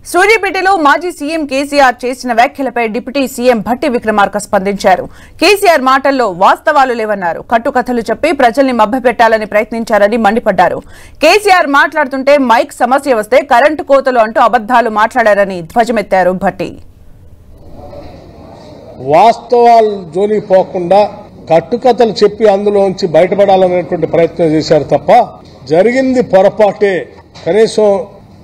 సూర్యాపేటలో మాజీ సీఎం కేసీఆర్ చేసిన వ్యాఖ్యలపై డిప్యూటీ సీఎం భట్టి విక్రమార్క స్పందించారు. కేసీఆర్ మాటల్లో వాస్తవాలు లేవన్నారు. కట్టుకథలు చెప్పి ప్రజల్ని మభ్యపెట్టాలని ప్రయత్నించారని మండిపడ్డారు. కేసీఆర్ మాట్లాడుతుంటే మైక్ సమస్య వస్తే కరెంటు కోతలు అంటూ అబద్దాలు మాట్లాడారని ధ్వజమెత్తారు భట్టి. వాస్తవాలు జోలికి పోకుండా కట్టుకథలు చెప్పి అందులోంచి బయటపడాలనేటువంటి ప్రయత్నం చేశారు తప్ప జరిగింది పొరపాటే. కనీసం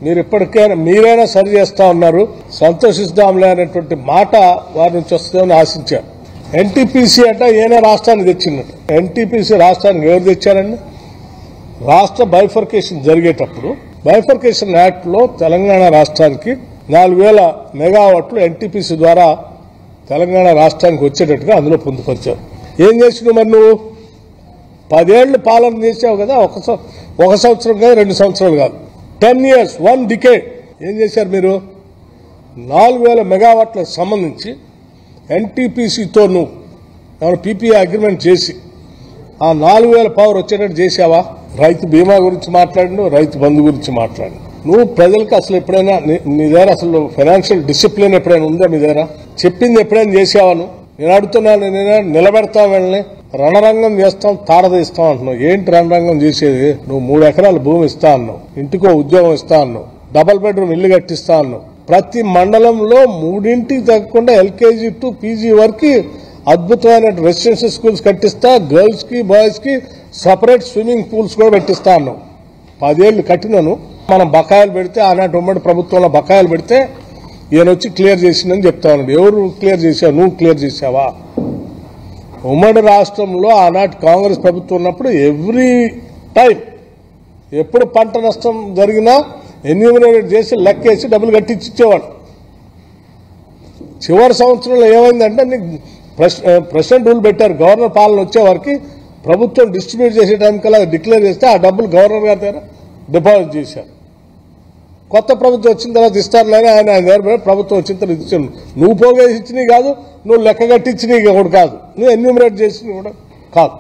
మీరు ఇప్పటికైనా మీరైనా సరి చేస్తా ఉన్నారు, సంతోషిస్తాంలే అనేటువంటి మాట వారి నుంచి వస్తుందని ఆశించారు. ఎన్టీపీసీ అంటే ఏనే రాష్ట్రానికి తెచ్చిందట. ఎన్టీపీసీ రాష్ట్రానికి ఎవరు తెచ్చారండి? రాష్ట్ర బైఫర్కేషన్ జరిగేటప్పుడు బైఫర్కేషన్ యాక్ట్ లో తెలంగాణ రాష్ట్రానికి 4000 మెగావాట్లు ఎన్టీపీసీ ద్వారా తెలంగాణ రాష్ట్రానికి వచ్చేటట్టుగా అందులో పొందుపరిచారు. ఏం చేసినావు మరి? నువ్వు 10 ఏళ్లు పాలన చేసావు కదా, ఒక సంవత్సరం కాదు, 2 సంవత్సరాలు కాదు, 10 years, 1 decade. ఏం చేశారు మీరు? 4000 మెగావాట్లకు సంబంధించి ఎన్టీపీసీతో నువ్వు ఏమైనా పీపీఐ అగ్రిమెంట్ చేసి ఆ 4000 పవర్ వచ్చేటట్టు చేసావా? రైతు బీమా గురించి మాట్లాడు, రైతు బంధు గురించి మాట్లాడు. నువ్వు ప్రజలకు అసలు ఎప్పుడైనా నీ దగ్గర అసలు ఫైనాన్షియల్ డిసిప్లిన్ ఎప్పుడైనా ఉందా? మీ దగ్గర చెప్పింది ఎప్పుడైనా చేసావాను? నేను అడుగుతున్నాను, నేను నిలబెడతాం, వెళ్ళని రణరంగం చేస్తాం, తాడదీస్తాం అంటున్నావు. ఏంటి రణరంగం చేసేది? నువ్వు 3 ఎకరాల భూమి ఇస్తా అన్నావు, ఇంటికో ఉద్యోగం ఇస్తా అన్నావు, డబుల్ బెడ్రూమ్ ఇల్లు కట్టిస్తా అన్నావు. ప్రతి మండలంలో 3 తగ్గకుండా ఎల్కేజీ టు పీజీ వరకు అద్భుతమైన రెసిడెన్షియల్ స్కూల్స్ కట్టిస్తా, గర్ల్స్ కి బాయ్స్ కి సపరేట్ స్విమ్మింగ్ పూల్స్ కూడా పెట్టిస్తా అన్నావు. 10 ఏళ్లు కట్టినాను. మనం బకాయిలు పెడితే, ఆనాటి ఉమ్మడి ప్రభుత్వంలో బకాయిలు పెడితే ఈయన వచ్చి క్లియర్ చేసిందని చెప్తా ఉన్నాడు. ఎవరు క్లియర్ చేశావు? నువ్వు క్లియర్ చేశావా? ఉమ్మడి రాష్ట్రంలో ఆనాటి కాంగ్రెస్ ప్రభుత్వం ఉన్నప్పుడు ఎవ్రీ టైం ఎప్పుడు పంట నష్టం జరిగినా ఎన్యూమినేట్ చేసి లెక్కేసి డబ్బులు కట్టించి ఇచ్చేవాడు. చివరి సంవత్సరంలో ఏమైందంటే నీకు ప్రెసిడెంట్ రూల్ పెట్టారు. గవర్నర్ పాలన వచ్చే వారికి ప్రభుత్వం డిస్ట్రిబ్యూట్ చేసే టైంకల్లా డిక్లేర్ చేస్తే ఆ డబ్బులు గవర్నర్ గారి దగ్గర డిపాజిట్ చేశారు. కొత్త ప్రభుత్వం వచ్చిన తర్వాత ఇస్తారులేని ఆయన దగ్గర ప్రభుత్వం వచ్చిన తర్వాత ఇచ్చాను. నువ్వు పోగేసి ఇచ్చినవి కాదు, నువ్వు లెక్క కట్టించినవి కూడా కాదు, నువ్వు ఎన్యూమరేట్ చేసినవి కూడా కాదు.